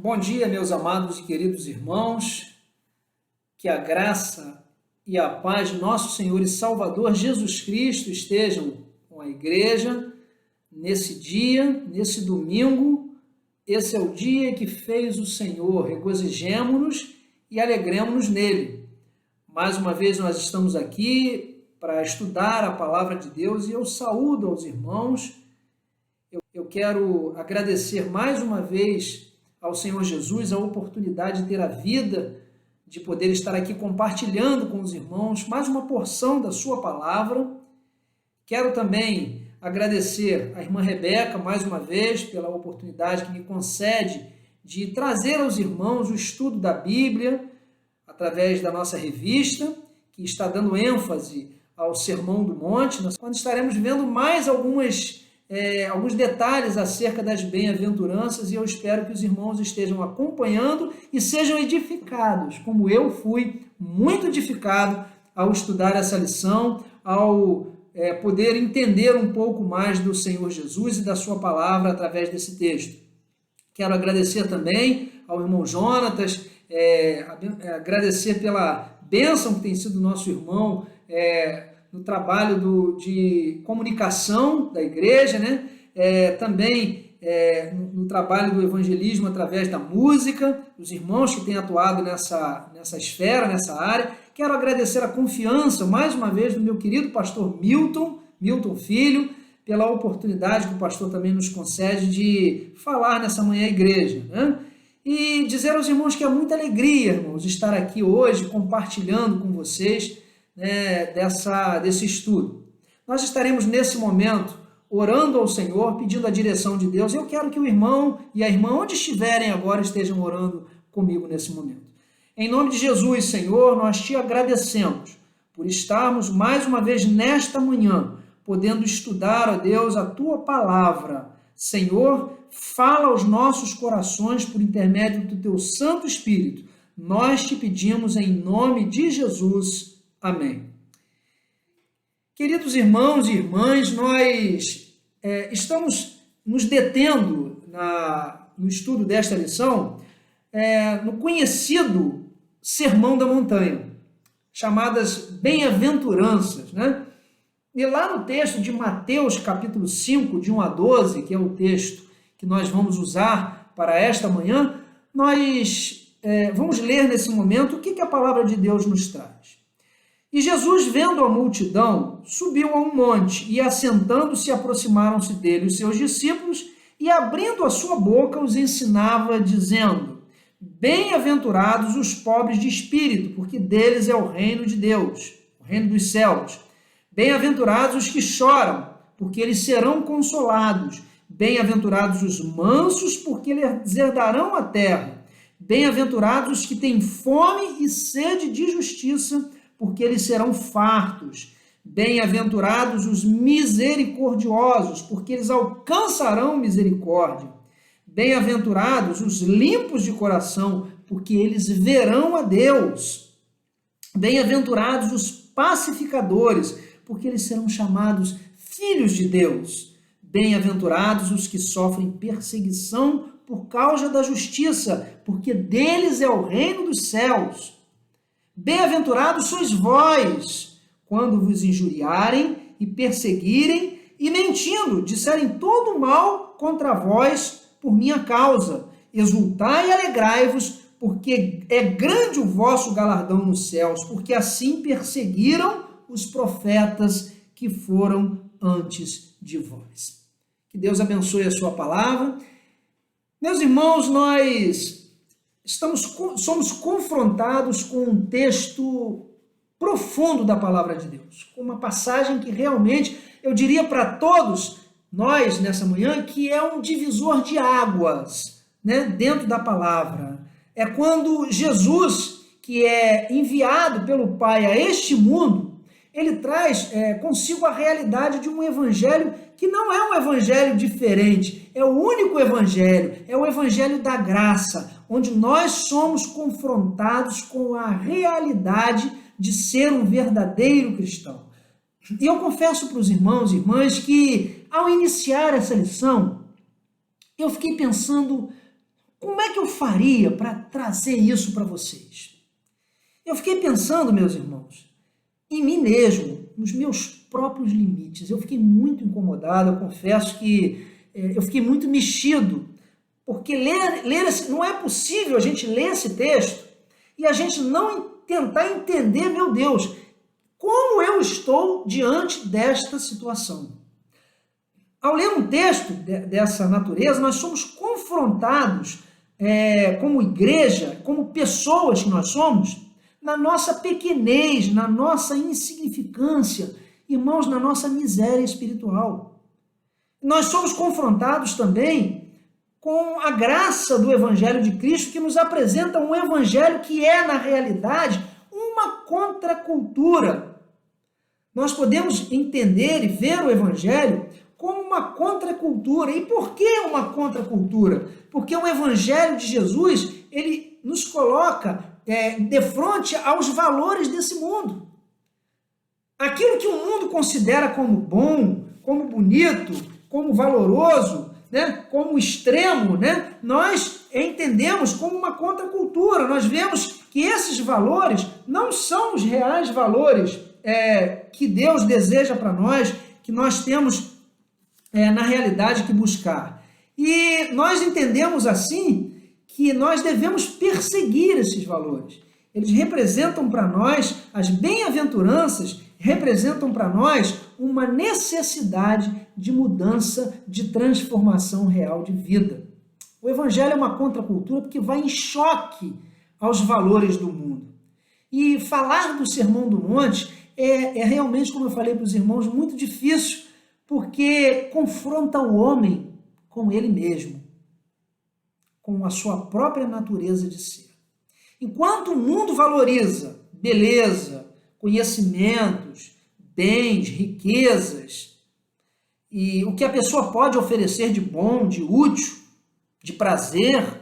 Bom dia, meus amados e queridos irmãos, que a graça e a paz de nosso Senhor e Salvador Jesus Cristo estejam com a igreja nesse dia, nesse domingo. Esse é o dia que fez o Senhor, regozijemo-nos e alegremos-nos nele. Mais uma vez nós estamos aqui para estudar a palavra de Deus e eu saúdo aos irmãos. Eu quero agradecer mais uma vez ao Senhor Jesus a oportunidade de ter a vida, de poder estar aqui compartilhando com os irmãos mais uma porção da sua palavra. Quero também agradecer à irmã Rebeca mais uma vez pela oportunidade que me concede de trazer aos irmãos o estudo da Bíblia através da nossa revista, que está dando ênfase ao Sermão do Monte, quando estaremos vendo mais alguns detalhes acerca das bem-aventuranças, e eu espero que os irmãos estejam acompanhando e sejam edificados, como eu fui muito edificado ao estudar essa lição, ao poder entender um pouco mais do Senhor Jesus e da sua palavra através desse texto. Quero agradecer também ao irmão Jonatas, agradecer pela bênção que tem sido nosso irmão no trabalho de comunicação da igreja, né? Também no trabalho do evangelismo através da música, os irmãos que têm atuado nessa esfera, nessa área. Quero agradecer a confiança, mais uma vez, do meu querido pastor Milton Filho, pela oportunidade que o pastor também nos concede de falar nessa manhã à igreja, né? E dizer aos irmãos que é muita alegria, irmãos, estar aqui hoje compartilhando com vocês, né, desse estudo. Nós estaremos nesse momento orando ao Senhor, pedindo a direção de Deus. Eu quero que o irmão e a irmã, onde estiverem agora, estejam orando comigo nesse momento. Em nome de Jesus, Senhor, nós te agradecemos por estarmos mais uma vez nesta manhã, podendo estudar, ó Deus, a tua palavra. Senhor, fala aos nossos corações por intermédio do teu Santo Espírito. Nós te pedimos em nome de Jesus. Amém. Queridos irmãos e irmãs, nós estamos nos detendo no estudo desta lição no conhecido Sermão da Montanha, chamadas bem-aventuranças, né? E lá no texto de Mateus, capítulo 5, de 1 a 12, que é o texto que nós vamos usar para esta manhã, nós vamos ler nesse momento o que a palavra de Deus nos traz. E Jesus, vendo a multidão, subiu a um monte, e assentando-se, aproximaram-se dele os seus discípulos, e abrindo a sua boca, os ensinava, dizendo: Bem-aventurados os pobres de espírito, porque deles é o reino de Deus, o reino dos céus. Bem-aventurados os que choram, porque eles serão consolados. Bem-aventurados os mansos, porque eles herdarão a terra. Bem-aventurados os que têm fome e sede de justiça, porque eles serão fartos. Bem-aventurados os misericordiosos, porque eles alcançarão misericórdia. Bem-aventurados os limpos de coração, porque eles verão a Deus. Bem-aventurados os pacificadores, porque eles serão chamados filhos de Deus. Bem-aventurados os que sofrem perseguição por causa da justiça, porque deles é o reino dos céus. Bem-aventurados sois vós, quando vos injuriarem e perseguirem e mentindo, disserem todo mal contra vós por minha causa. Exultai e alegrai-vos, porque é grande o vosso galardão nos céus, porque assim perseguiram os profetas que foram antes de vós. Que Deus abençoe a sua palavra. Meus irmãos, nós somos confrontados com um texto profundo da palavra de Deus, com uma passagem que realmente, eu diria para todos nós nessa manhã, que é um divisor de águas, né, dentro da palavra. É quando Jesus, que é enviado pelo Pai a este mundo, ele traz consigo a realidade de um evangelho que não é um evangelho diferente, é o único evangelho, é o evangelho da graça, onde nós somos confrontados com a realidade de ser um verdadeiro cristão. E eu confesso para os irmãos e irmãs que, ao iniciar essa lição, eu fiquei pensando como é que eu faria para trazer isso para vocês? Eu fiquei pensando, meus irmãos, em mim mesmo, nos meus próprios limites. Eu fiquei muito incomodado, eu confesso que eu fiquei muito mexido, porque não é possível a gente ler esse texto e a gente não tentar entender, meu Deus, como eu estou diante desta situação. Ao ler um texto dessa natureza, nós somos confrontados como igreja, como pessoas que nós somos, na nossa pequenez, na nossa insignificância, irmãos, na nossa miséria espiritual. Nós somos confrontados também com a graça do Evangelho de Cristo, que nos apresenta um Evangelho que é, na realidade, uma contracultura. Nós podemos entender e ver o Evangelho como uma contracultura. E por que uma contracultura? Porque o Evangelho de Jesus, ele nos coloca de frente aos valores desse mundo. Aquilo que o mundo considera como bom, como bonito, como valoroso, né, como extremo, né, nós entendemos como uma contracultura. Nós vemos que esses valores não são os reais valores que Deus deseja para nós, que nós temos na realidade que buscar. E nós entendemos assim que nós devemos perseguir esses valores. Eles representam para nós, as bem-aventuranças representam para nós uma necessidade de mudança, de transformação real de vida. O Evangelho é uma contracultura porque vai em choque aos valores do mundo. E falar do Sermão do Monte é realmente, como eu falei para os irmãos, muito difícil, porque confronta o homem com ele mesmo, com a sua própria natureza de ser. Enquanto o mundo valoriza beleza, conhecimentos, bens, riquezas, e o que a pessoa pode oferecer de bom, de útil, de prazer,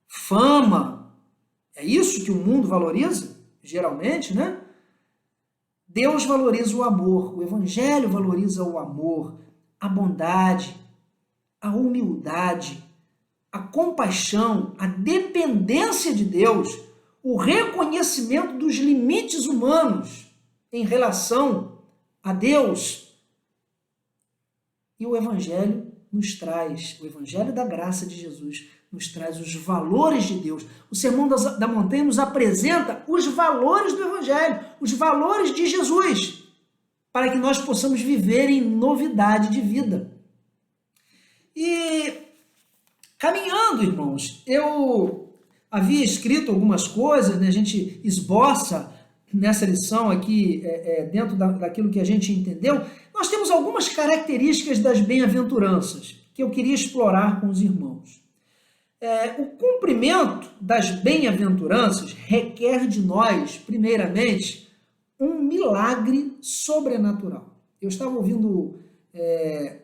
fama, é isso que o mundo valoriza, geralmente, né? Deus valoriza o amor, o Evangelho valoriza o amor, a bondade, a humildade, a compaixão, a dependência de Deus, o reconhecimento dos limites humanos em relação a Deus. E o Evangelho nos traz, o Evangelho da graça de Jesus, nos traz os valores de Deus. O Sermão da Montanha nos apresenta os valores do Evangelho, os valores de Jesus, para que nós possamos viver em novidade de vida. E caminhando, irmãos, eu havia escrito algumas coisas, né? A gente esboça nessa lição aqui, dentro daquilo que a gente entendeu. Nós temos algumas características das bem-aventuranças que eu queria explorar com os irmãos. O cumprimento das bem-aventuranças requer de nós, primeiramente, um milagre sobrenatural. Eu estava ouvindo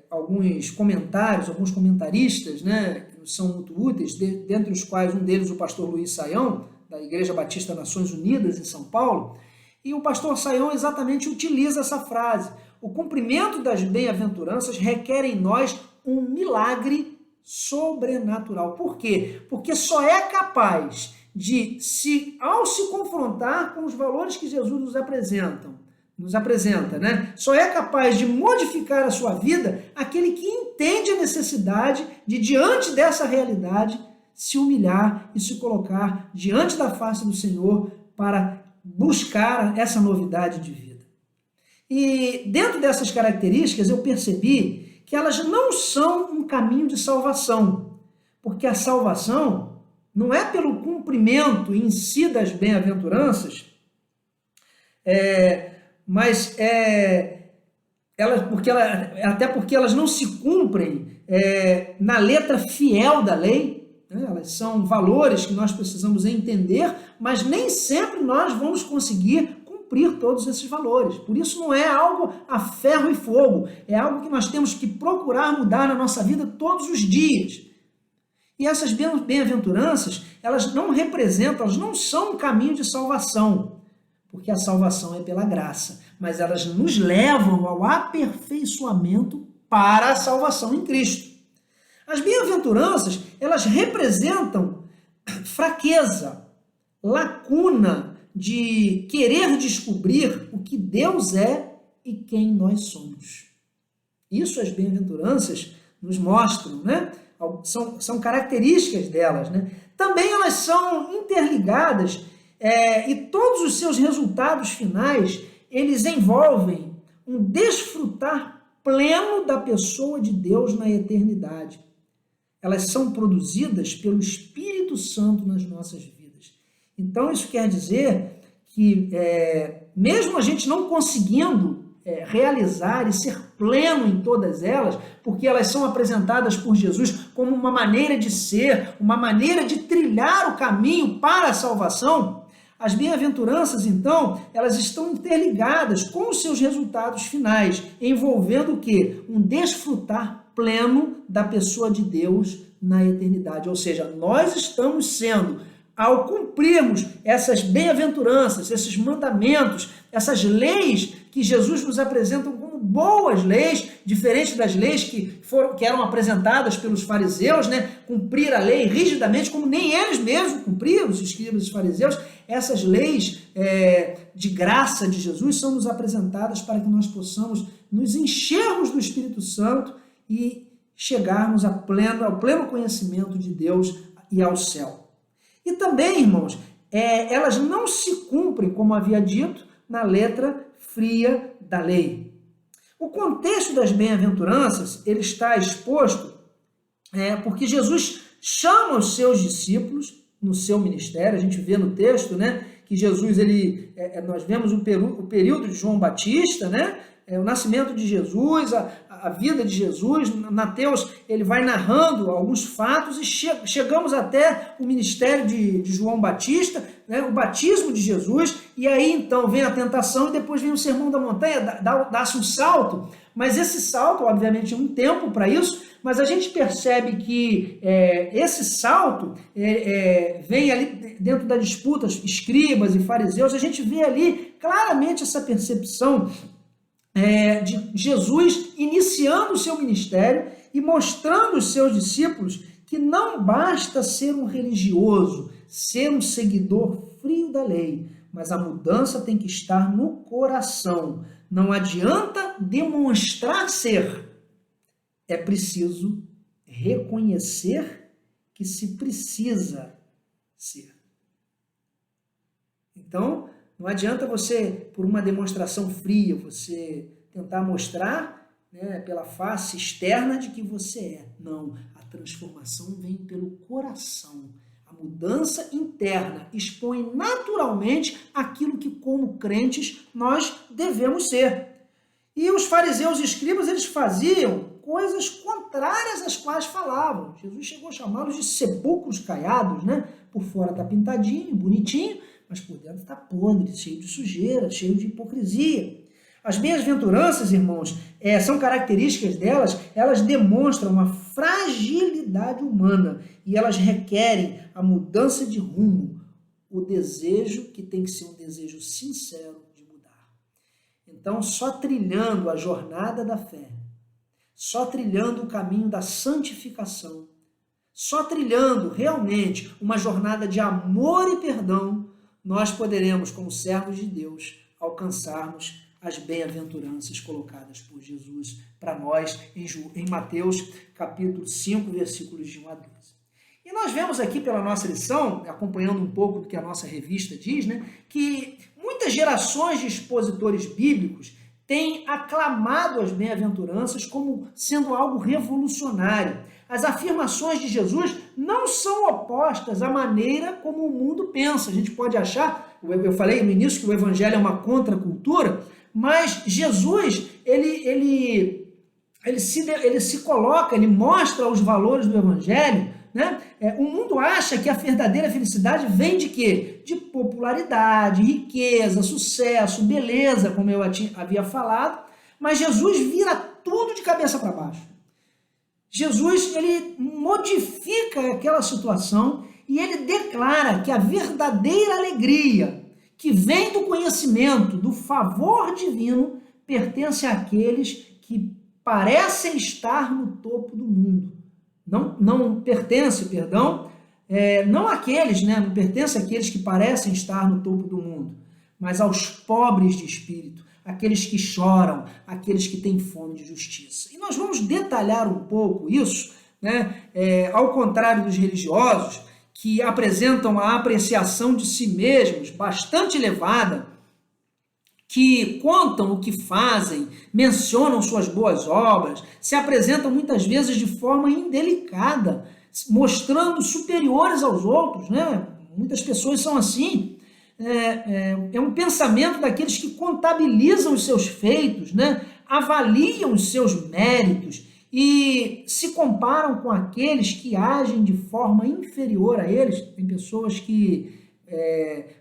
alguns comentários, alguns comentaristas, né, que são muito úteis, dentre os quais um deles o pastor Luiz Saião, da Igreja Batista Nações Unidas em São Paulo, e o pastor Saião exatamente utiliza essa frase: o cumprimento das bem-aventuranças requer em nós um milagre sobrenatural. Por quê? Porque só é capaz de, ao se confrontar com os valores que Jesus nos apresenta, né? Só é capaz de modificar a sua vida aquele que entende a necessidade de, diante dessa realidade, se humilhar e se colocar diante da face do Senhor para buscar essa novidade de vida. E dentro dessas características eu percebi que elas não são um caminho de salvação, porque a salvação não é pelo cumprimento em si das bem-aventuranças, mas até porque elas não se cumprem na letra fiel da lei, né? Elas são valores que nós precisamos entender, mas nem sempre nós vamos conseguir cumprir todos esses valores. Por isso não é algo a ferro e fogo, é algo que nós temos que procurar mudar na nossa vida todos os dias. E essas bem-aventuranças, elas não representam, elas não são um caminho de salvação, porque a salvação é pela graça, mas elas nos levam ao aperfeiçoamento para a salvação em Cristo. As bem-aventuranças, elas representam fraqueza, lacuna de querer descobrir o que Deus é e quem nós somos. Isso as bem-aventuranças nos mostram, né? São características delas, né? Também elas são interligadas e todos os seus resultados finais, eles envolvem um desfrutar pleno da pessoa de Deus na eternidade. Elas são produzidas pelo Espírito Santo nas nossas vidas. Então, isso quer dizer que, mesmo a gente não conseguindo realizar e ser pleno em todas elas, porque elas são apresentadas por Jesus como uma maneira de ser, uma maneira de trilhar o caminho para a salvação, as bem-aventuranças, então, elas estão interligadas com os seus resultados finais, envolvendo o quê? Um desfrutar pleno da pessoa de Deus na eternidade. Ou seja, nós estamos sendo, ao cumprirmos essas bem-aventuranças, esses mandamentos, essas leis que Jesus nos apresenta como boas leis, diferente das leis que eram apresentadas pelos fariseus, né? Cumprir a lei rigidamente, como nem eles mesmos cumpriam, os escribas e os fariseus. Essas leis de graça de Jesus são nos apresentadas para que nós possamos nos enchermos do Espírito Santo e chegarmos ao pleno conhecimento de Deus e ao céu. E também, irmãos, elas não se cumprem, como havia dito, na letra fria da lei. O contexto das bem-aventuranças, ele está exposto porque Jesus chama os seus discípulos no seu ministério. A gente vê no texto, né, que Jesus, nós vemos o período de João Batista, né, o nascimento de Jesus, a vida de Jesus. Mateus, ele vai narrando alguns fatos e chegamos até o ministério de João Batista, né, o batismo de Jesus, e aí então vem a tentação e depois vem o Sermão da Montanha, dá-se um salto, mas esse salto, obviamente, um tempo para isso, mas a gente percebe que esse salto vem ali dentro da disputa, escribas e fariseus, a gente vê ali claramente essa percepção de Jesus iniciando o seu ministério e mostrando aos seus discípulos que não basta ser um religioso, ser um seguidor frio da lei, mas a mudança tem que estar no coração. Não adianta demonstrar ser, é preciso reconhecer que se precisa ser. Então, não adianta você, por uma demonstração fria, você tentar mostrar, né, pela face externa de que você é. Não, a transformação vem pelo coração. A mudança interna expõe naturalmente aquilo que, como crentes, nós devemos ser. E os fariseus e escribas, eles faziam coisas contrárias às quais falavam. Jesus chegou a chamá-los de sepulcros caiados, né? Por fora está pintadinho, bonitinho, mas por dentro está podre, cheio de sujeira, cheio de hipocrisia. As bem-aventuranças, irmãos, são características delas, elas demonstram uma fragilidade humana e elas requerem a mudança de rumo, o desejo que tem que ser um desejo sincero de mudar. Então, só trilhando a jornada da fé, só trilhando o caminho da santificação, só trilhando realmente uma jornada de amor e perdão, nós poderemos, como servos de Deus, alcançarmos as bem-aventuranças colocadas por Jesus para nós em Mateus capítulo 5, versículos de 1 a 12. E nós vemos aqui pela nossa lição, acompanhando um pouco do que a nossa revista diz, né, que muitas gerações de expositores bíblicos têm aclamado as bem-aventuranças como sendo algo revolucionário. As afirmações de Jesus não são opostas à maneira como o mundo pensa. A gente pode achar, eu falei no início que o evangelho é uma contracultura, mas Jesus, ele se coloca, ele mostra os valores do evangelho, né? O mundo acha que a verdadeira felicidade vem de quê? De popularidade, riqueza, sucesso, beleza, como eu havia falado, mas Jesus vira tudo de cabeça para baixo. Jesus, ele modifica aquela situação e ele declara que a verdadeira alegria que vem do conhecimento, do favor divino, pertence àqueles que parecem estar no topo do mundo, não pertence, perdão, não àqueles, né, não pertence àqueles que parecem estar no topo do mundo, mas aos pobres de espírito, aqueles que choram, aqueles que têm fome de justiça. E nós vamos detalhar um pouco isso, né, ao contrário dos religiosos, que apresentam a apreciação de si mesmos bastante elevada, que contam o que fazem, mencionam suas boas obras, se apresentam muitas vezes de forma indelicada, mostrando superiores aos outros, né? Muitas pessoas são assim. É um pensamento daqueles que contabilizam os seus feitos, né? Avaliam os seus méritos e se comparam com aqueles que agem de forma inferior a eles. Tem pessoas que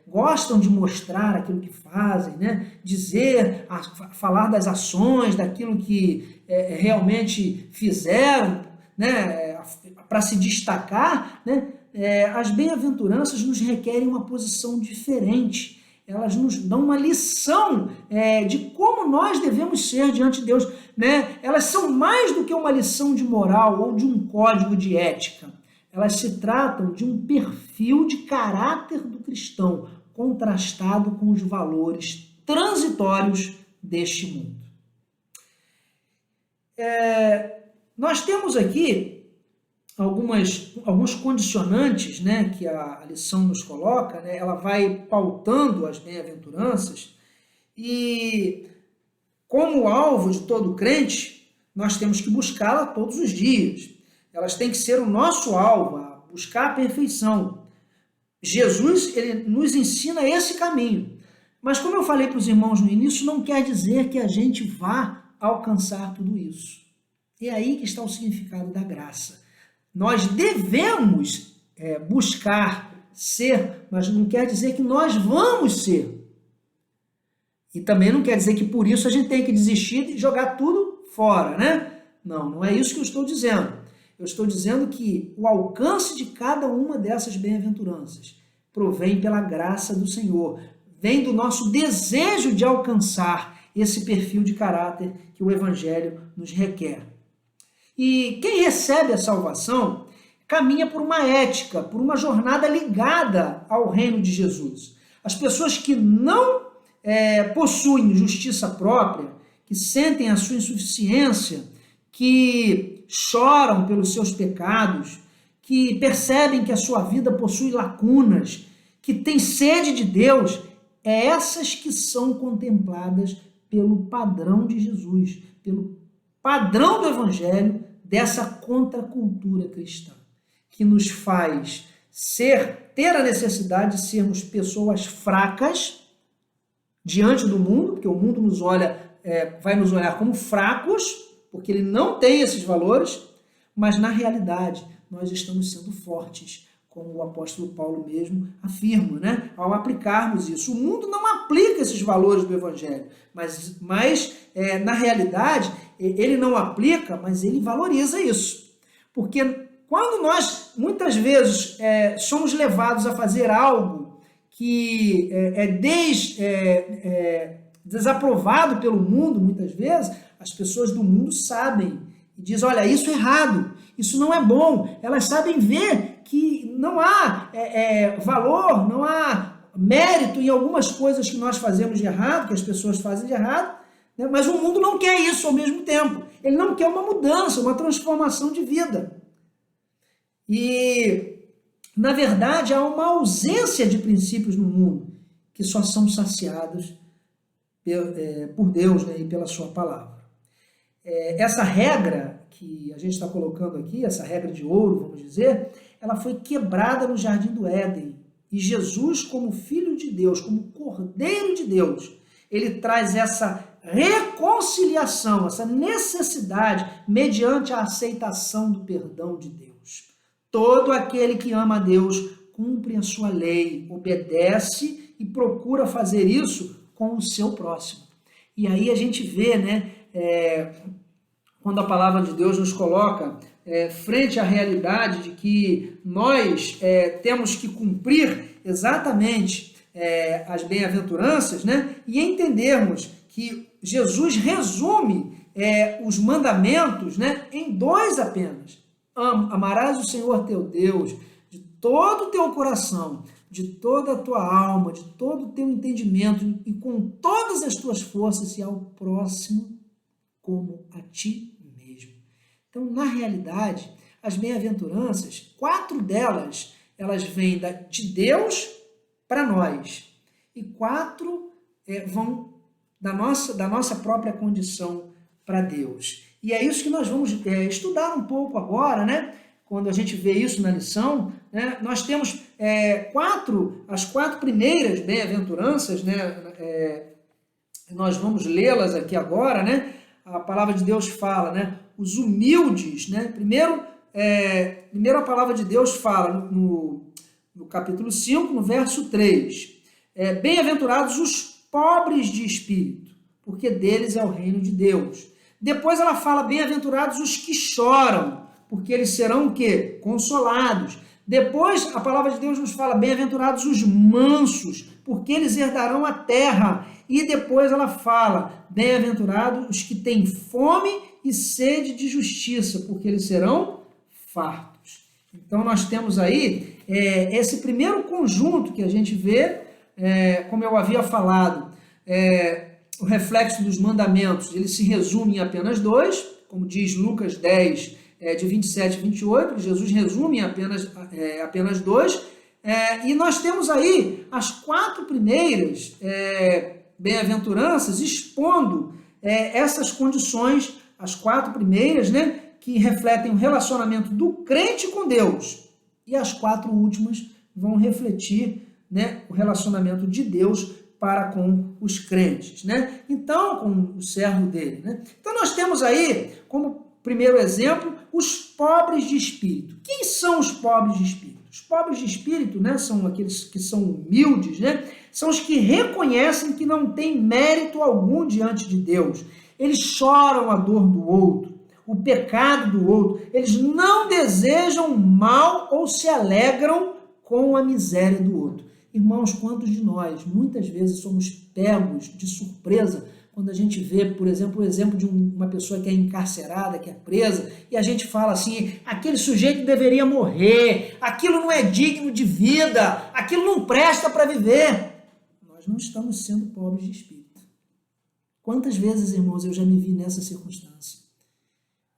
gostam de mostrar aquilo que fazem, né? Dizer, falar das ações, daquilo que realmente fizeram, né? Para se destacar, né? As bem-aventuranças nos requerem uma posição diferente. Elas nos dão uma lição de como nós devemos ser diante de Deus, né? Elas são mais do que uma lição de moral ou de um código de ética. Elas se tratam de um perfil de caráter do cristão, contrastado com os valores transitórios deste mundo. Nós temos aqui alguns condicionantes, né, que a lição nos coloca, né? Ela vai pautando as bem-aventuranças e, como alvo de todo crente, nós temos que buscá-la todos os dias. Elas têm que ser o nosso alvo, buscar a perfeição. Jesus, ele nos ensina esse caminho. Mas como eu falei para os irmãos no início, não quer dizer que a gente vá alcançar tudo isso. É aí que está o significado da graça. Nós devemos buscar ser, mas não quer dizer que nós vamos ser. E também não quer dizer que por isso a gente tem que desistir e jogar tudo fora, né? Não é isso que eu estou dizendo. Eu estou dizendo que o alcance de cada uma dessas bem-aventuranças provém pela graça do Senhor, vem do nosso desejo de alcançar esse perfil de caráter que o Evangelho nos requer. E quem recebe a salvação caminha por uma ética, por uma jornada ligada ao reino de Jesus. As pessoas que não possuem justiça própria, que sentem a sua insuficiência, que choram pelos seus pecados, que percebem que a sua vida possui lacunas, que têm sede de Deus, essas que são contempladas pelo padrão de Jesus, pelo padrão do Evangelho, dessa contracultura cristã, que nos faz ter a necessidade de sermos pessoas fracas diante do mundo, porque o mundo vai nos olhar como fracos, porque ele não tem esses valores, mas na realidade nós estamos sendo fortes, como o apóstolo Paulo mesmo afirma, né? Ao aplicarmos isso. O mundo não aplica esses valores do Evangelho, mas na realidade ele não aplica, mas ele valoriza isso. Porque quando nós muitas vezes somos levados a fazer algo que desaprovado pelo mundo, muitas vezes, as pessoas do mundo sabem e dizem, olha, isso é errado, isso não é bom. Elas sabem ver que não há valor, não há mérito em algumas coisas que nós fazemos de errado, que as pessoas fazem de errado, né? Mas o mundo não quer isso ao mesmo tempo. Ele não quer uma mudança, uma transformação de vida. E, na verdade, há uma ausência de princípios no mundo que só são saciados por Deus, né, e pela sua palavra. Essa regra que a gente está colocando aqui, essa regra de ouro, vamos dizer, ela foi quebrada no Jardim do Éden. E Jesus, como Filho de Deus, como Cordeiro de Deus, ele traz essa reconciliação, essa necessidade, mediante a aceitação do perdão de Deus. Todo aquele que ama a Deus cumpre a sua lei, obedece e procura fazer isso com o seu próximo. E aí a gente vê, né, quando a palavra de Deus nos coloca frente à realidade de que nós temos que cumprir exatamente as bem-aventuranças, né, e entendermos que Jesus resume os mandamentos, né, em 2 apenas. amarás o Senhor teu Deus de todo o teu coração, de toda a tua alma, de todo o teu entendimento e com todas as tuas forças e ao próximo como a ti mesmo. Então, na realidade, as bem-aventuranças, 4 delas, elas vêm de Deus para nós e 4 vão da nossa própria condição para Deus. E é isso que nós vamos estudar um pouco agora, né? Quando a gente vê isso na lição, né? Nós temos as 4 primeiras bem-aventuranças, né? Nós vamos lê-las aqui agora, né? A palavra de Deus fala, né? Os humildes, né? Primeiro a palavra de Deus fala no capítulo 5, no verso 3. Bem-aventurados os pobres de espírito, porque deles é o reino de Deus. Depois ela fala, bem-aventurados os que choram, porque eles serão o quê? Consolados. Depois a palavra de Deus nos fala, bem-aventurados os mansos, porque eles herdarão a terra. E depois ela fala, bem-aventurados os que têm fome e sede de justiça, porque eles serão fartos. Então nós temos aí esse primeiro conjunto que a gente vê, como eu havia falado, o reflexo dos mandamentos, ele se resume em apenas 2, como diz Lucas 10, de 27 e 28, Jesus resume em apenas 2, e nós temos aí as 4 primeiras bem-aventuranças expondo essas condições, as 4 primeiras, né, que refletem o relacionamento do crente com Deus, e as 4 últimas vão refletir, né, o relacionamento de Deus para com os crentes, né? Então, com o servo dele, né? Então, nós temos aí, como primeiro exemplo, os pobres de espírito. Quem são os pobres de espírito? Os pobres de espírito, né, são aqueles que são humildes, né? São os que reconhecem que não têm mérito algum diante de Deus. Eles choram a dor do outro, o pecado do outro. Eles não desejam mal ou se alegram com a miséria do outro. Irmãos, quantos de nós, muitas vezes, somos pegos de surpresa quando a gente vê, por exemplo, o exemplo de uma pessoa que é encarcerada, que é presa, e a gente fala assim, aquele sujeito deveria morrer, aquilo não é digno de vida, aquilo não presta para viver. Nós não estamos sendo pobres de espírito. Quantas vezes, irmãos, eu já me vi nessa circunstância,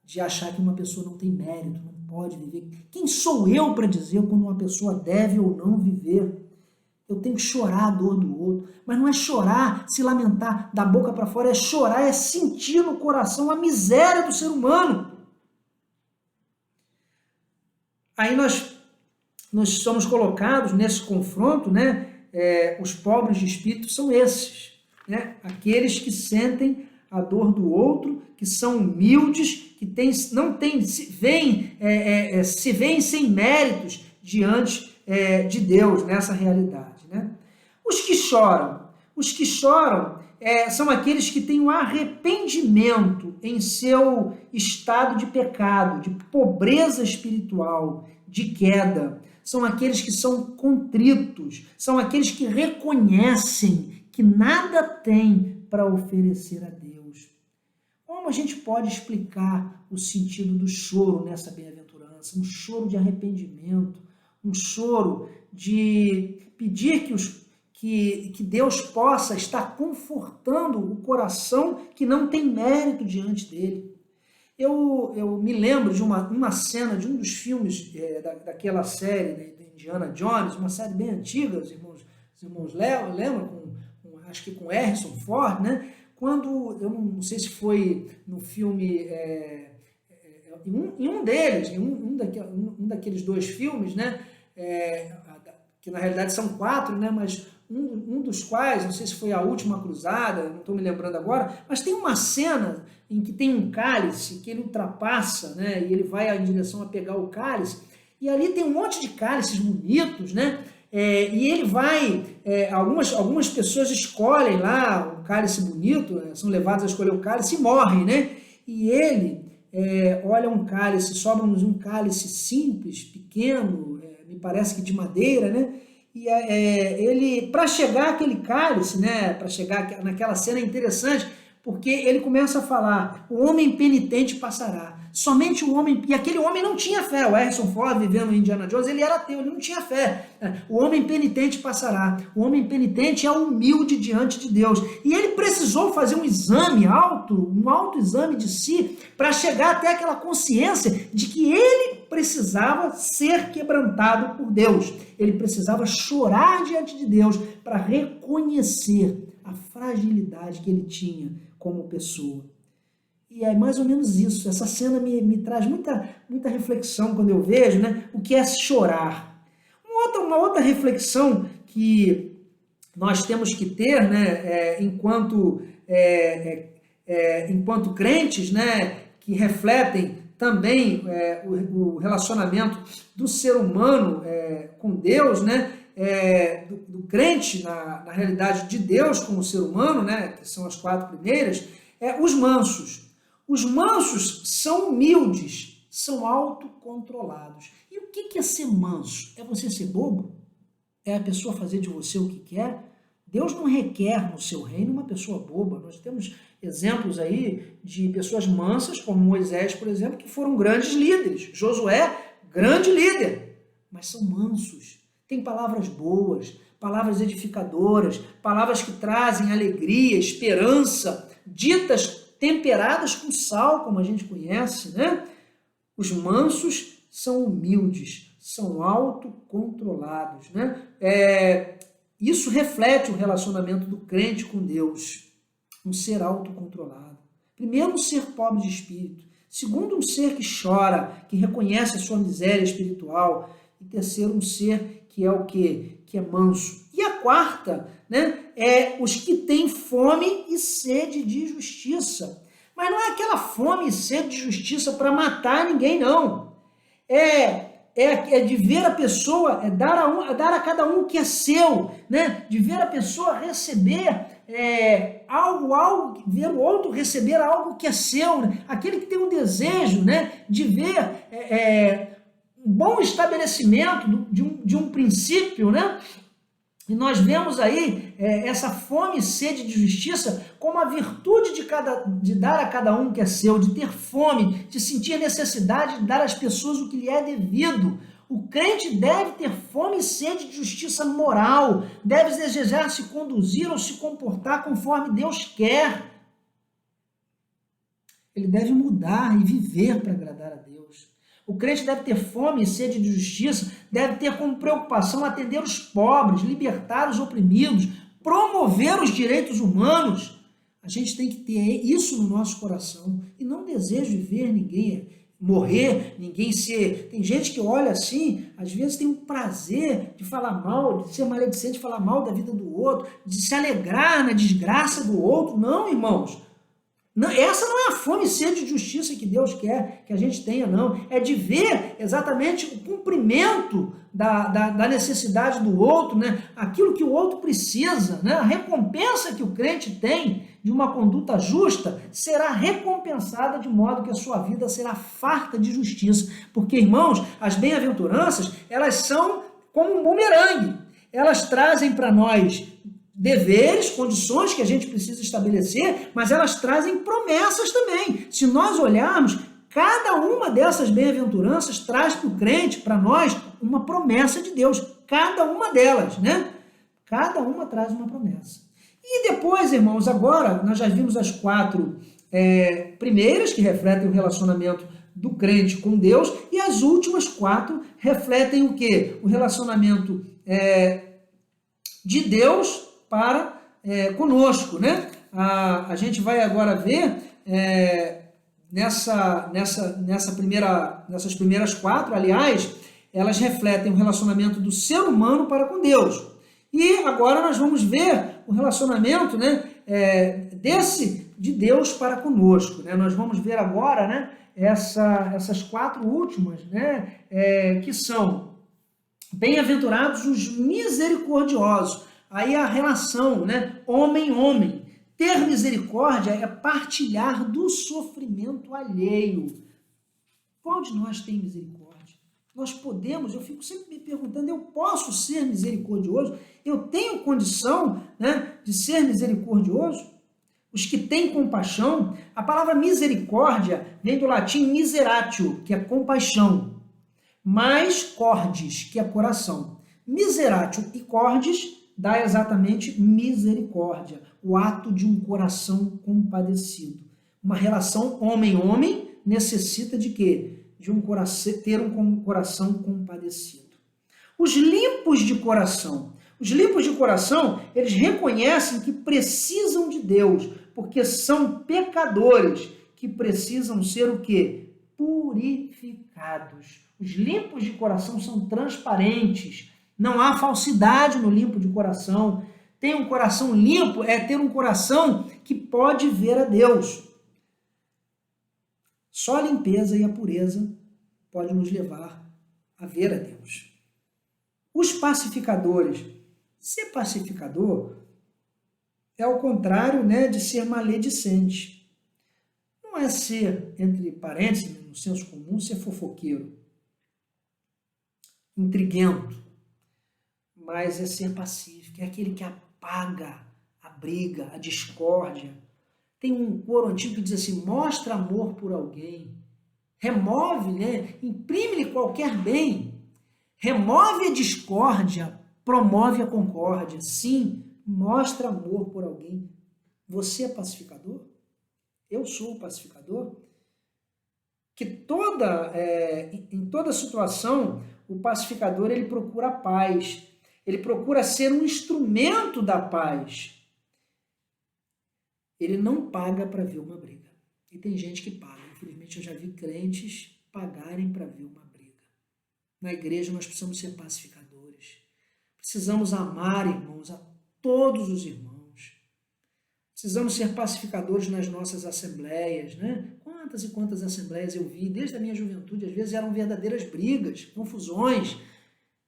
de achar que uma pessoa não tem mérito, não pode viver. Quem sou eu para dizer quando uma pessoa deve ou não viver? Eu tenho que chorar a dor do outro, mas não é chorar, se lamentar da boca para fora, é chorar, é sentir no coração a miséria do ser humano. Aí nós somos colocados nesse confronto, né? Os pobres de espírito são esses, né? Aqueles que sentem a dor do outro, que são humildes, que se veem sem méritos diante de Deus nessa realidade, né? Os que choram são aqueles que têm um arrependimento em seu estado de pecado, de pobreza espiritual, de queda. São aqueles que são contritos, são aqueles que reconhecem que nada têm para oferecer a Deus. Como a gente pode explicar o sentido do choro nessa bem-aventurança? Um choro de arrependimento, um choro de pedir que Deus possa estar confortando o coração que não tem mérito diante dele. Eu me lembro de uma cena de um dos filmes daquela série de Indiana Jones, uma série bem antiga, os irmãos lembram, acho que com Harrison Ford, né? Quando, eu não sei se foi no filme, em um deles, um daqueles 2 filmes, né? Que na realidade são 4, né? Mas um dos quais, não sei se foi A Última Cruzada, não estou me lembrando agora, mas tem uma cena em que tem um cálice que ele ultrapassa, né? E ele vai em direção a pegar o cálice, e ali tem um monte de cálices bonitos, né? E ele vai, algumas pessoas escolhem lá um cálice bonito, são levadas a escolher o cálice e morrem, né? E ele olha um cálice, sobra-nos um cálice simples, pequeno, me parece que de madeira, né? E ele, para chegar àquele cálice, né? Para chegar naquela cena é interessante, porque ele começa a falar, o homem penitente passará. Somente o homem, e aquele homem não tinha fé. O Harrison Ford, vivendo em Indiana Jones, ele era ateu, ele não tinha fé. O homem penitente passará. O homem penitente é humilde diante de Deus. E ele precisou fazer um exame um autoexame de si, para chegar até aquela consciência de que ele precisava ser quebrantado por Deus. Ele precisava chorar diante de Deus para reconhecer a fragilidade que ele tinha como pessoa. E é mais ou menos isso. Essa cena me traz muita reflexão quando eu vejo, né, o que é chorar. Uma outra reflexão que nós temos que ter, né, enquanto crentes, né, que refletem também o relacionamento do ser humano com Deus, né, do crente na realidade de Deus com o ser humano, né, que são as 4 primeiras, os mansos. Os mansos são humildes, são autocontrolados. E o que é ser manso? É você ser bobo? É a pessoa fazer de você o que quer? Deus não requer no seu reino uma pessoa boba. Nós temos exemplos aí de pessoas mansas, como Moisés, por exemplo, que foram grandes líderes. Josué, grande líder, mas são mansos. Tem palavras boas, palavras edificadoras, palavras que trazem alegria, esperança, ditas temperadas com sal, como a gente conhece, né? Os mansos são humildes, são autocontrolados, né? Isso reflete o relacionamento do crente com Deus, um ser autocontrolado. Primeiro, um ser pobre de espírito. Segundo, um ser que chora, que reconhece a sua miséria espiritual. E terceiro, um ser que é o quê? Que é manso. E a quarta, né, é os que têm fome e sede de justiça. Mas não é aquela fome e sede de justiça para matar ninguém, não. É de ver a pessoa, dar a cada um o que é seu, né? De ver a pessoa receber algo, ver o outro receber algo que é seu, né? Aquele que tem um desejo, né, de ver um bom estabelecimento de um princípio, né? E nós vemos aí essa fome e sede de justiça como a virtude de dar a cada um que é seu, de ter fome, de sentir a necessidade de dar às pessoas o que lhe é devido. O crente deve ter fome e sede de justiça moral, deve desejar se conduzir ou se comportar conforme Deus quer. Ele deve mudar e viver para agradar a Deus. O crente deve ter fome e sede de justiça, deve ter como preocupação atender os pobres, libertar os oprimidos, promover os direitos humanos. A gente tem que ter isso no nosso coração e não desejo de ver ninguém morrer, ninguém ser... Tem gente que olha assim, às vezes tem um prazer de falar mal, de ser maledicente, de falar mal da vida do outro, de se alegrar na desgraça do outro. Não, irmãos. Não, essa não é a fome e sede de justiça que Deus quer que a gente tenha, não. É de ver exatamente o cumprimento da necessidade do outro, né? Aquilo que o outro precisa, né? A recompensa que o crente tem de uma conduta justa será recompensada de modo que a sua vida será farta de justiça. Porque, irmãos, as bem-aventuranças, elas são como um bumerangue. Elas trazem para nós deveres, condições que a gente precisa estabelecer, mas elas trazem promessas também. Se nós olharmos, cada uma dessas bem-aventuranças traz para o crente, para nós, uma promessa de Deus. Cada uma delas, né? Cada uma traz uma promessa. E depois, irmãos, agora nós já vimos as 4 primeiras, que refletem o relacionamento do crente com Deus, e as últimas 4 refletem o quê? O relacionamento de Deus para conosco, né? A gente vai agora ver nessas primeiras 4, aliás, elas refletem o relacionamento do ser humano para com Deus. E agora nós vamos ver o relacionamento, né, de Deus para conosco, né? Nós vamos ver agora, né, essas 4 últimas, né, que são bem-aventurados os misericordiosos. Aí a relação, né, homem-homem. Ter misericórdia é partilhar do sofrimento alheio. Qual de nós tem misericórdia? Nós podemos, eu fico sempre me perguntando, eu posso ser misericordioso? Eu tenho condição, né, de ser misericordioso? os que têm compaixão. A palavra misericórdia vem do latim miseratio, que é compaixão, mais cordis, que é coração. Miseratio e cordis dá exatamente misericórdia, o ato de um coração compadecido. Uma relação homem-homem necessita de quê? De ter um coração compadecido. Os limpos de coração. Os limpos de coração, eles reconhecem que precisam de Deus, porque são pecadores que precisam ser o quê? Purificados. Os limpos de coração são transparentes. Não há falsidade no limpo de coração. Ter um coração limpo é ter um coração que pode ver a Deus. Só a limpeza e a pureza podem nos levar a ver a Deus. Os pacificadores. Ser pacificador é ao contrário, né, de ser maledicente. Não é ser, entre parênteses, no senso comum, ser fofoqueiro, intriguento, mas é ser pacífico, é aquele que apaga a briga, a discórdia. Tem um coro antigo que diz assim, mostra amor por alguém, remove, né, imprime-lhe qualquer bem, remove a discórdia, promove a concórdia. Sim, mostra amor por alguém. Você é pacificador? Eu sou o pacificador? Que em toda situação, o pacificador ele procura a paz. Ele procura ser um instrumento da paz. Ele não paga para ver uma briga. E tem gente que paga. Infelizmente, eu já vi crentes pagarem para ver uma briga. Na igreja, nós precisamos ser pacificadores. Precisamos amar, irmãos, a todos os irmãos. Precisamos ser pacificadores nas nossas assembleias, né? Quantas e quantas assembleias eu vi, desde a minha juventude, às vezes eram verdadeiras brigas, confusões.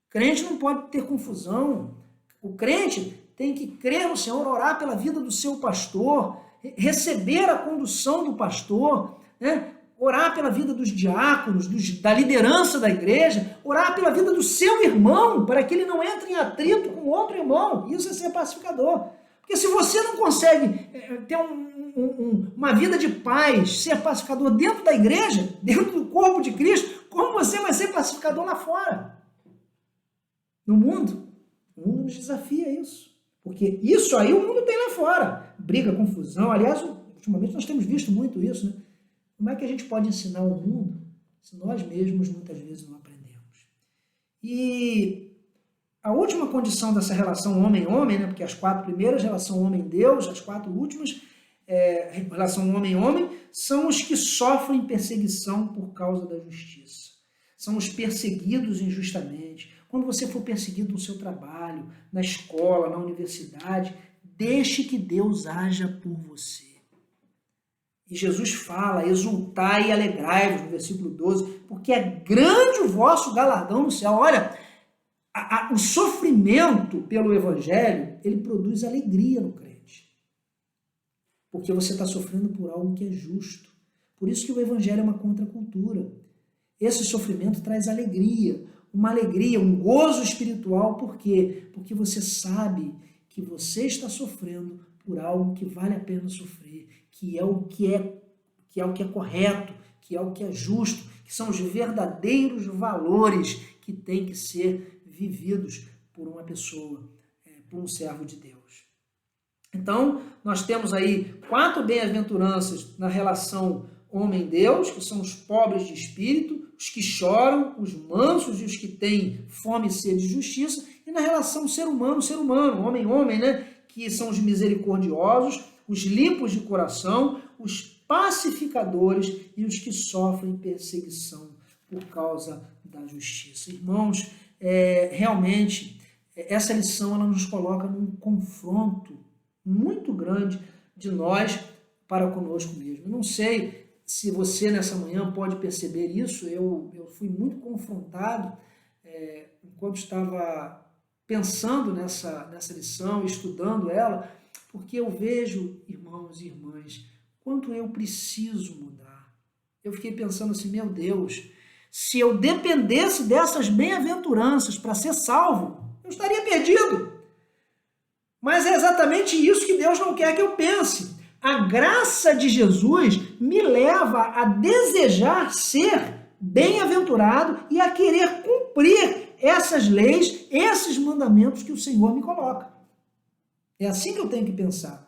Crente não pode ter confusão. O crente tem que crer no Senhor, orar pela vida do seu pastor, receber a condução do pastor, né? Orar pela vida dos diáconos, da liderança da igreja, orar pela vida do seu irmão, para que ele não entre em atrito com outro irmão. Isso é ser pacificador. Porque se você não consegue ter uma vida de paz, ser pacificador dentro da igreja, dentro do corpo de Cristo, como você vai ser pacificador lá fora? No mundo? O mundo nos desafia isso. Porque isso aí o mundo tem lá fora. Briga, confusão. Aliás, ultimamente nós temos visto muito isso, né? Como é que a gente pode ensinar o mundo se nós mesmos muitas vezes não aprendemos? E a última condição dessa relação homem-homem, né, porque as 4 primeiras, relação homem-Deus, as 4 últimas, relação homem-homem, são os que sofrem perseguição por causa da justiça. São os perseguidos injustamente. Quando você for perseguido no seu trabalho, na escola, na universidade, deixe que Deus haja por você. E Jesus fala, exultai e alegrai-vos, no versículo 12, porque é grande o vosso galardão no céu. Olha, o sofrimento pelo Evangelho, ele produz alegria no crente. Porque você está sofrendo por algo que é justo. Por isso que o Evangelho é uma contracultura. Esse sofrimento traz alegria, uma alegria, um gozo espiritual. Por quê? Porque você sabe que você está sofrendo por algo que vale a pena sofrer, que é o que é correto, que é o que é justo, que são os verdadeiros valores que têm que ser vividos por uma pessoa, por um servo de Deus. Então, nós temos aí 4 bem-aventuranças na relação homem-Deus, que são os pobres de espírito, os que choram, os mansos e os que têm fome e sede de justiça, e na relação ser humano, homem-homem, né? Que são os misericordiosos, os limpos de coração, os pacificadores e os que sofrem perseguição por causa da justiça. Irmãos, realmente, essa lição ela nos coloca num confronto muito grande de nós para conosco mesmo. Eu não sei se você nessa manhã pode perceber isso, eu fui muito confrontado enquanto estava pensando nessa lição, estudando ela, porque eu vejo, irmãos e irmãs, quanto eu preciso mudar. Eu fiquei pensando assim, meu Deus, se eu dependesse dessas bem-aventuranças para ser salvo, eu estaria perdido. Mas é exatamente isso que Deus não quer que eu pense. A graça de Jesus me leva a desejar ser bem-aventurado e a querer cumprir essas leis, esses mandamentos que o Senhor me coloca. É assim que eu tenho que pensar.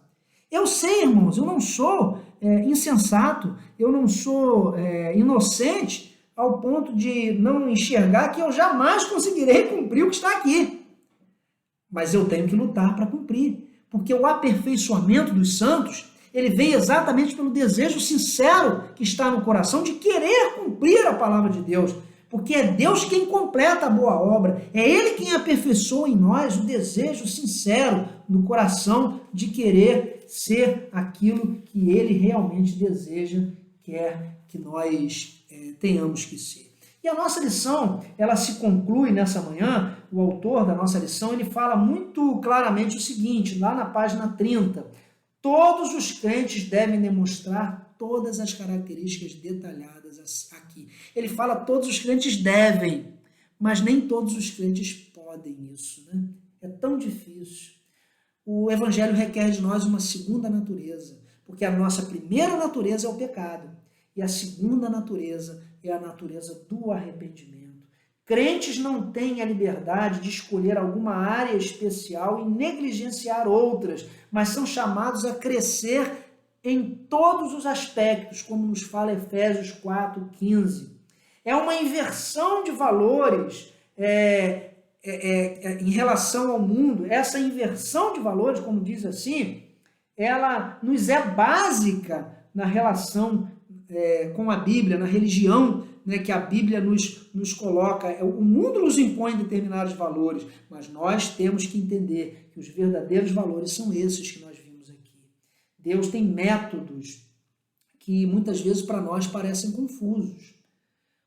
Eu sei, irmãos, eu não sou insensato, eu não sou inocente ao ponto de não enxergar que eu jamais conseguirei cumprir o que está aqui. Mas eu tenho que lutar para cumprir, porque o aperfeiçoamento dos santos, ele vem exatamente pelo desejo sincero que está no coração de querer cumprir a palavra de Deus, porque é Deus quem completa a boa obra, é Ele quem aperfeiçoa em nós o desejo sincero no coração de querer ser aquilo que Ele realmente deseja, quer que nós tenhamos que ser. E a nossa lição, ela se conclui nessa manhã, o autor da nossa lição, ele fala muito claramente o seguinte, lá na página 30, todos os crentes devem demonstrar todas as características detalhadas aqui. Ele fala todos os crentes devem, mas nem todos os crentes podem isso, né? É tão difícil. O Evangelho requer de nós uma segunda natureza, porque a nossa primeira natureza é o pecado, e a segunda natureza é a natureza do arrependimento. Crentes não têm a liberdade de escolher alguma área especial e negligenciar outras, mas são chamados a crescer em todos os aspectos, como nos fala Efésios 4:15. É uma inversão de valores em relação ao mundo. Essa inversão de valores, como diz assim, ela nos é básica na relação com a Bíblia, na religião, né, que a Bíblia nos coloca. O mundo nos impõe determinados valores, mas nós temos que entender que os verdadeiros valores são esses que nós vimos aqui. Deus tem métodos que muitas vezes para nós parecem confusos,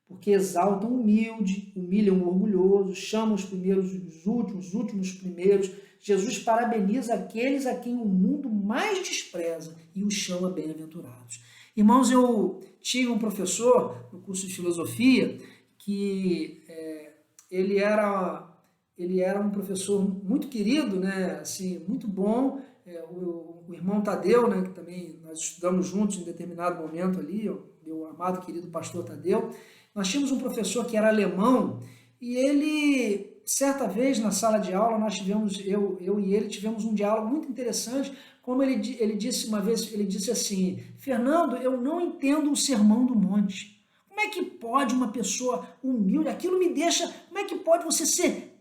porque exaltam o humilde, humilham o orgulhoso, chamam os primeiros os últimos os primeiros. Jesus parabeniza aqueles a quem o mundo mais despreza e os chama bem-aventurados. Irmãos, eu tinha um professor no curso de filosofia que ele era um professor muito querido, né? Assim, muito bom. O irmão Tadeu, né? Que também nós estudamos juntos em determinado momento ali, meu amado querido pastor Tadeu. Nós tínhamos um professor que era alemão e ele, certa vez na sala de aula, nós tivemos, eu e ele tivemos um diálogo muito interessante. Como ele disse uma vez, ele disse assim: Fernando, eu não entendo o Sermão do Monte. Como é que pode uma pessoa humilde, aquilo me deixa, como é que pode você ser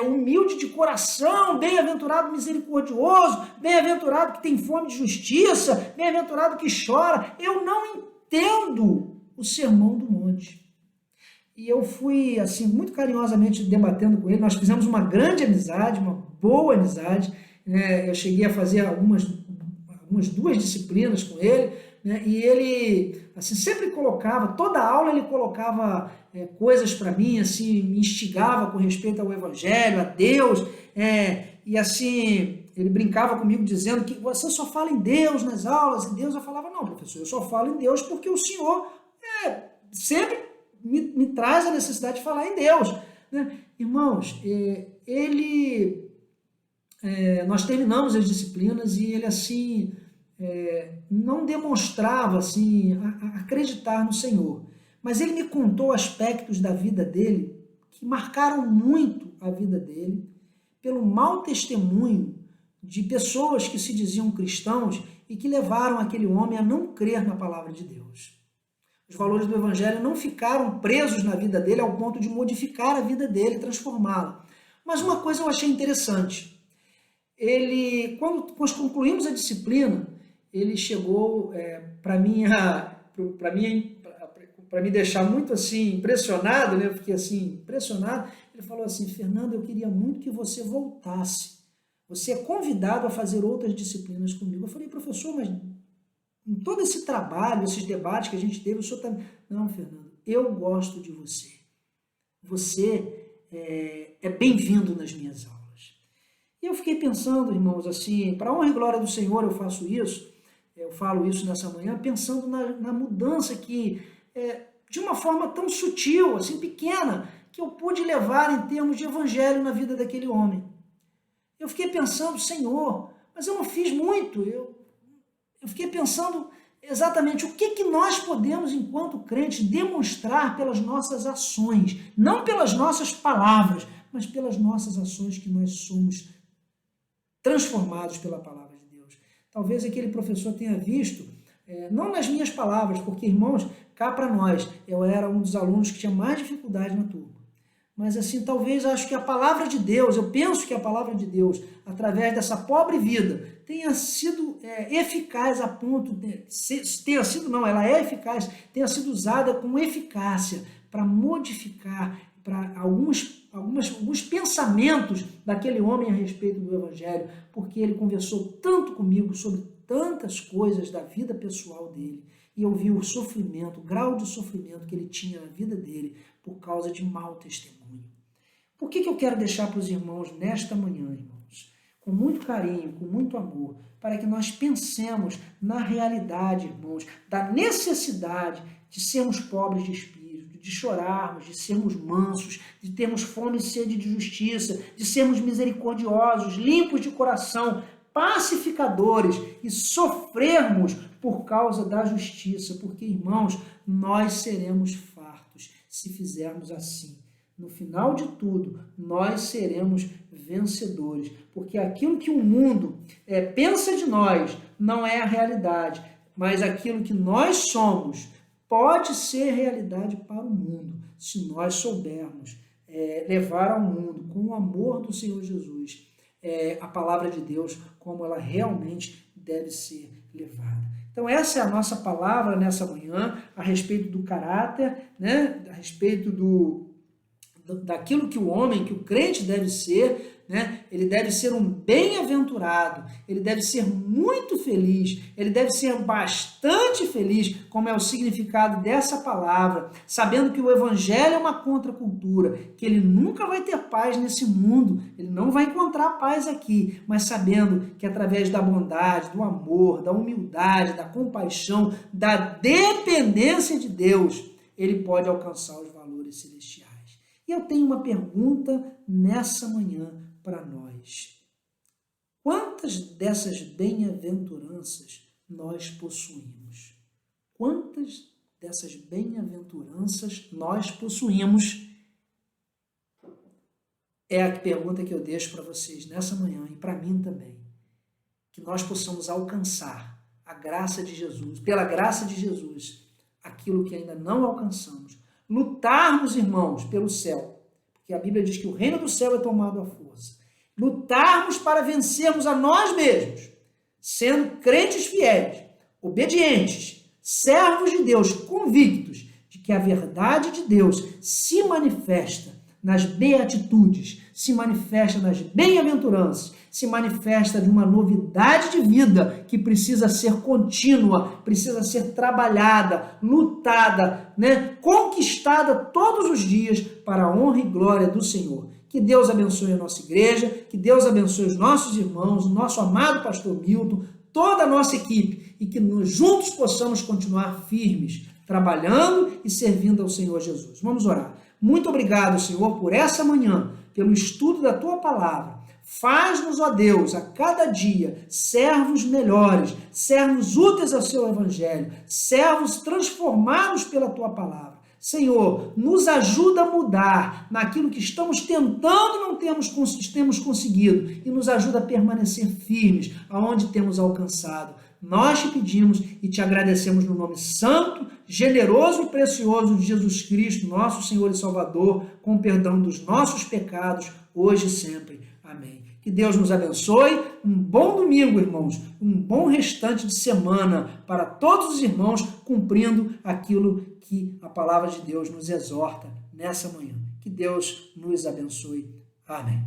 humilde de coração, bem-aventurado misericordioso, bem-aventurado que tem fome de justiça, bem-aventurado que chora? Eu não entendo o Sermão do Monte. E eu fui, assim, muito carinhosamente debatendo com ele, nós fizemos uma grande amizade, uma boa amizade. Eu cheguei a fazer algumas 2 disciplinas com ele, né? E ele assim, sempre colocava, toda aula ele colocava coisas para mim, assim, me instigava com respeito ao Evangelho, a Deus, e assim, ele brincava comigo dizendo que você só fala em Deus nas aulas, em Deus. Eu falava, não, professor, eu só falo em Deus porque o senhor sempre me traz a necessidade de falar em Deus, né? Irmãos, nós terminamos as disciplinas e ele assim não demonstrava assim acreditar no Senhor, mas ele me contou aspectos da vida dele que marcaram muito a vida dele pelo mau testemunho de pessoas que se diziam cristãos e que levaram aquele homem a não crer na palavra de Deus. Os valores do Evangelho não ficaram presos na vida dele ao ponto de modificar a vida dele, transformá-la. Mas uma coisa eu achei interessante. Quando nós concluímos a disciplina, ele chegou para me deixar muito assim impressionado, né? Eu fiquei assim impressionado. Ele falou assim: Fernando, eu queria muito que você voltasse. Você é convidado a fazer outras disciplinas comigo. Eu falei, professor, mas em todo esse trabalho, esses debates que a gente teve, o senhor está... Não, Fernando, eu gosto de você. Você é bem-vindo nas minhas aulas. E eu fiquei pensando, irmãos, assim, para a honra e glória do Senhor eu faço isso, eu falo isso nessa manhã, pensando na mudança que, de uma forma tão sutil, assim, pequena, que eu pude levar em termos de evangelho na vida daquele homem. Eu fiquei pensando, Senhor, mas eu não fiz muito, eu fiquei pensando exatamente o que nós podemos, enquanto crentes, demonstrar pelas nossas ações, não pelas nossas palavras, mas pelas nossas ações, que nós somos transformados pela palavra de Deus. Talvez aquele professor tenha visto, não nas minhas palavras, porque, irmãos, cá para nós, eu era um dos alunos que tinha mais dificuldade na turma. Mas assim, talvez acho que a palavra de Deus, eu penso que a palavra de Deus, através dessa pobre vida, tenha sido eficaz a ponto de, tenha sido, não, ela é eficaz, tenha sido usada com eficácia para modificar para alguns pensamentos daquele homem a respeito do Evangelho, porque ele conversou tanto comigo sobre tantas coisas da vida pessoal dele, e eu vi o sofrimento, o grau de sofrimento que ele tinha na vida dele por causa de mau testemunho. Por que eu quero deixar para os irmãos nesta manhã, irmãos? Com muito carinho, com muito amor, para que nós pensemos na realidade, irmãos, da necessidade de sermos pobres de espírito, de chorarmos, de sermos mansos, de termos fome e sede de justiça, de sermos misericordiosos, limpos de coração, pacificadores e sofrermos por causa da justiça, porque, irmãos, nós seremos fartos se fizermos assim. No final de tudo, nós seremos vencedores, porque aquilo que o mundo pensa de nós não é a realidade, mas aquilo que nós somos pode ser realidade para o mundo, se nós soubermos levar ao mundo, com o amor do Senhor Jesus, a palavra de Deus como ela realmente deve ser levada. Então essa é a nossa palavra nessa manhã, a respeito do caráter, né? A respeito daquilo que o homem, que o crente deve ser, né? Ele deve ser um bem-aventurado, ele deve ser muito feliz, ele deve ser bastante feliz, como é o significado dessa palavra, sabendo que o Evangelho é uma contracultura, que ele nunca vai ter paz nesse mundo, ele não vai encontrar paz aqui, mas sabendo que através da bondade, do amor, da humildade, da compaixão, da dependência de Deus, ele pode alcançar os valores celestiais. E eu tenho uma pergunta nessa manhã para nós. Quantas dessas bem-aventuranças nós possuímos? Quantas dessas bem-aventuranças nós possuímos? É a pergunta que eu deixo para vocês nessa manhã e para mim também. Que nós possamos alcançar a graça de Jesus, pela graça de Jesus, aquilo que ainda não alcançamos. Lutarmos, irmãos, pelo céu, porque a Bíblia diz que o reino do céu é tomado à força. Lutarmos para vencermos a nós mesmos, sendo crentes fiéis, obedientes, servos de Deus, convictos de que a verdade de Deus se manifesta nas beatitudes, se manifesta nas bem-aventuranças, se manifesta de uma novidade de vida que precisa ser contínua, precisa ser trabalhada, lutada, né? Conquistada todos os dias para a honra e glória do Senhor. Que Deus abençoe a nossa igreja, que Deus abençoe os nossos irmãos, o nosso amado pastor Milton, toda a nossa equipe, e que nós juntos possamos continuar firmes, trabalhando e servindo ao Senhor Jesus. Vamos orar. Muito obrigado, Senhor, por essa manhã, pelo estudo da Tua palavra. Faz-nos, ó Deus, a cada dia, servos melhores, servos úteis ao Seu Evangelho, servos transformados pela Tua palavra. Senhor, nos ajuda a mudar naquilo que estamos tentando e não temos conseguido, e nos ajuda a permanecer firmes aonde temos alcançado. Nós te pedimos e te agradecemos no nome santo, generoso e precioso de Jesus Cristo, nosso Senhor e Salvador, com perdão dos nossos pecados, hoje e sempre. Amém. Que Deus nos abençoe. Um bom domingo, irmãos. Um bom restante de semana para todos os irmãos, cumprindo aquilo que a palavra de Deus nos exorta nessa manhã. Que Deus nos abençoe. Amém.